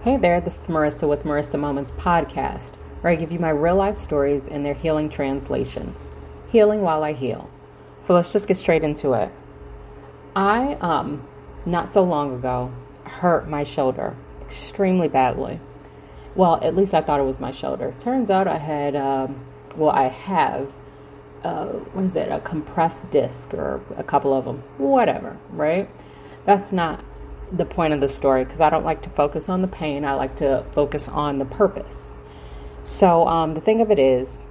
Hey there, this is Marisa with Marisa Moments podcast, where I give you my real life stories and their healing translations. Healing while I heal. So let's just get straight into it. I, not so long ago, hurt my shoulder extremely badly. Well, at least I thought it was my shoulder. Turns out I had, I have, a compressed disc or a couple of them, whatever, right? That's not the point of the story, because I don't like to focus on the pain. I like to focus on the purpose. So the thing of it is,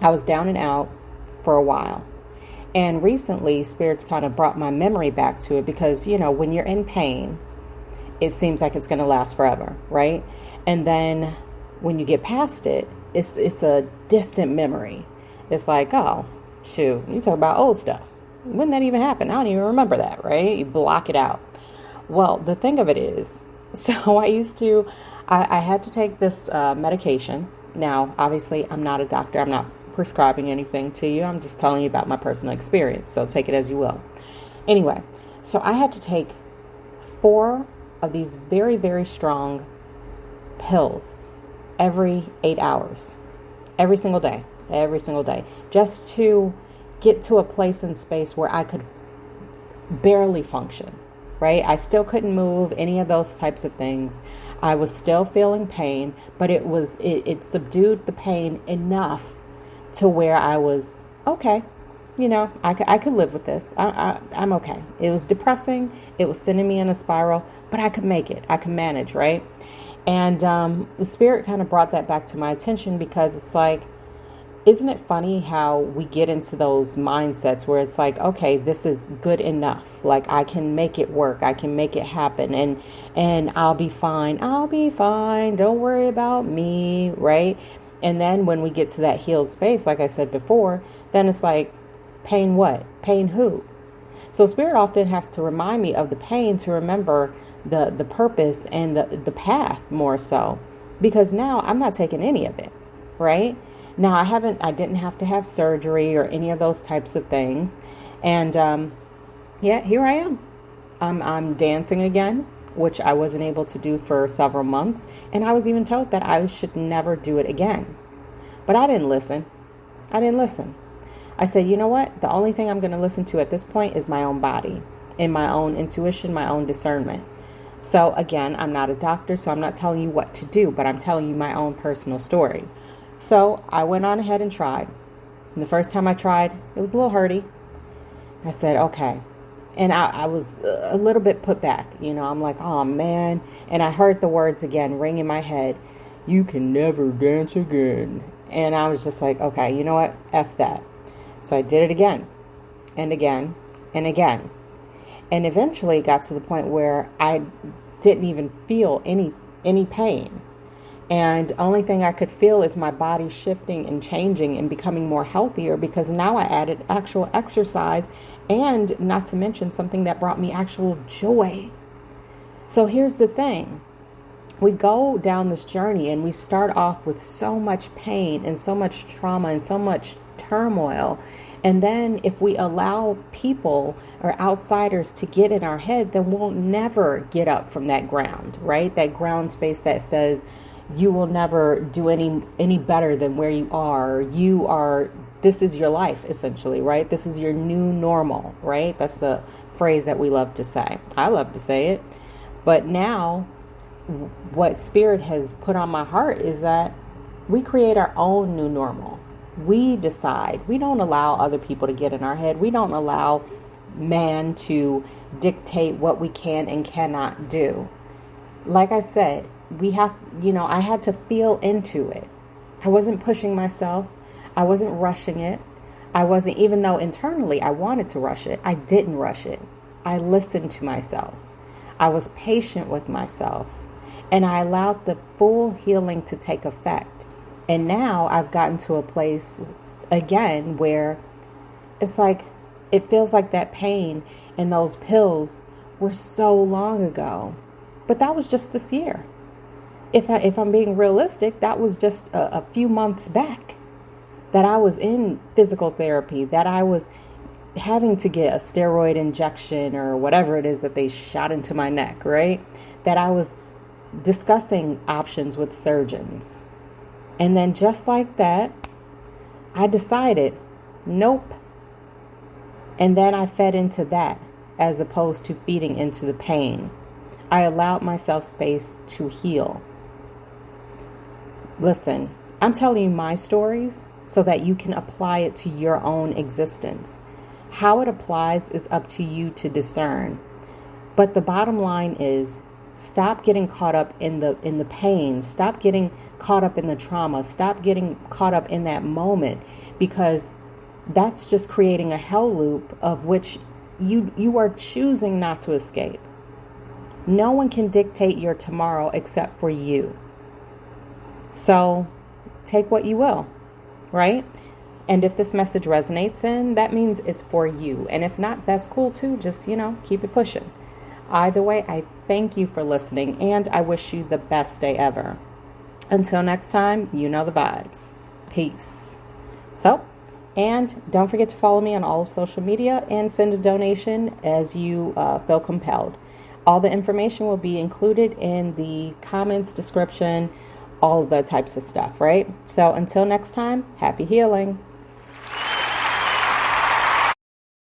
I was down and out for a while. And recently, spirits kind of brought my memory back to it because, when you're in pain, it seems like it's going to last forever, right? And then when you get past it, it's a distant memory. It's like, oh, shoot, you talk about old stuff. When that even happened? I don't even remember that, right? You block it out. Well, the thing of it is, so I had to take this medication. Now, obviously, I'm not a doctor. I'm not prescribing anything to you. I'm just telling you about my personal experience. So take it as you will. Anyway, so I had to take 4 of these very, very strong pills every 8 hours, every single day, just to get to a place in space where I could barely function. Right? I still couldn't move, any of those types of things. I was still feeling pain, but it subdued the pain enough to where I was okay. I could live with this. I'm okay. It was depressing. It was sending me in a spiral, but I could make it. I could manage, right? And the spirit kind of brought that back to my attention because it's like, isn't it funny how we get into those mindsets where it's like, okay, this is good enough. Like I can make it work. I can make it happen and I'll be fine. I'll be fine. Don't worry about me. Right. And then when we get to that healed space, like I said before, then it's like, pain what? Pain who? So spirit often has to remind me of the pain to remember the purpose and the path more so, because now I'm not taking any of it. Right. Now, I didn't have to have surgery or any of those types of things. And here I am. I'm dancing again, which I wasn't able to do for several months. And I was even told that I should never do it again. But I didn't listen. I said, you know what? The only thing I'm going to listen to at this point is my own body and my own intuition, my own discernment. So again, I'm not a doctor, so I'm not telling you what to do, but I'm telling you my own personal story. So I went on ahead and tried. And the first time I tried, it was a little hurty. I said, okay. And I was a little bit put back. I'm like, oh, man. And I heard the words again ring in my head. You can never dance again. And I was just like, okay, you know what? F that. So I did it again and again and again. And eventually it got to the point where I didn't even feel any pain. And the only thing I could feel is my body shifting and changing and becoming more healthier, because now I added actual exercise and not to mention something that brought me actual joy. So here's the thing. We go down this journey and we start off with so much pain and so much trauma and so much turmoil. And then if we allow people or outsiders to get in our head, then we'll never get up from that ground, right? That ground space that says, you will never do any better than where you are. This is your life, essentially, right? This is your new normal, right? That's the phrase that we love to say. I love to say it. But now what spirit has put on my heart is that we create our own new normal. We decide. We don't allow other people to get in our head. We don't allow man to dictate what we can and cannot do. Like I said, I had to feel into it. I wasn't pushing myself. I wasn't rushing it. Even though internally I wanted to rush it, I didn't rush it. I listened to myself. I was patient with myself. And I allowed the full healing to take effect. And now I've gotten to a place again where it's like, it feels like that pain and those pills were so long ago. But that was just this year. If I'm being realistic, that was just a few months back that I was in physical therapy, that I was having to get a steroid injection or whatever it is that they shot into my neck, right? That I was discussing options with surgeons. And then just like that, I decided, nope. And then I fed into that as opposed to feeding into the pain. I allowed myself space to heal. Listen, I'm telling you my stories so that you can apply it to your own existence. How it applies is up to you to discern. But the bottom line is, stop getting caught up in the pain. Stop getting caught up in the trauma. Stop getting caught up in that moment, because that's just creating a hell loop of which you are choosing not to escape. No one can dictate your tomorrow except for you. So take what you will, right? And if this message resonates, then that means it's for you. And if not, that's cool too. Just, keep it pushing. Either way, I thank you for listening, and I wish you the best day ever. Until next time, you know the vibes. Peace. And don't forget to follow me on all of social media and send a donation as you feel compelled. All the information will be included in the comments, description, all of the types of stuff, right? So until next time, happy healing.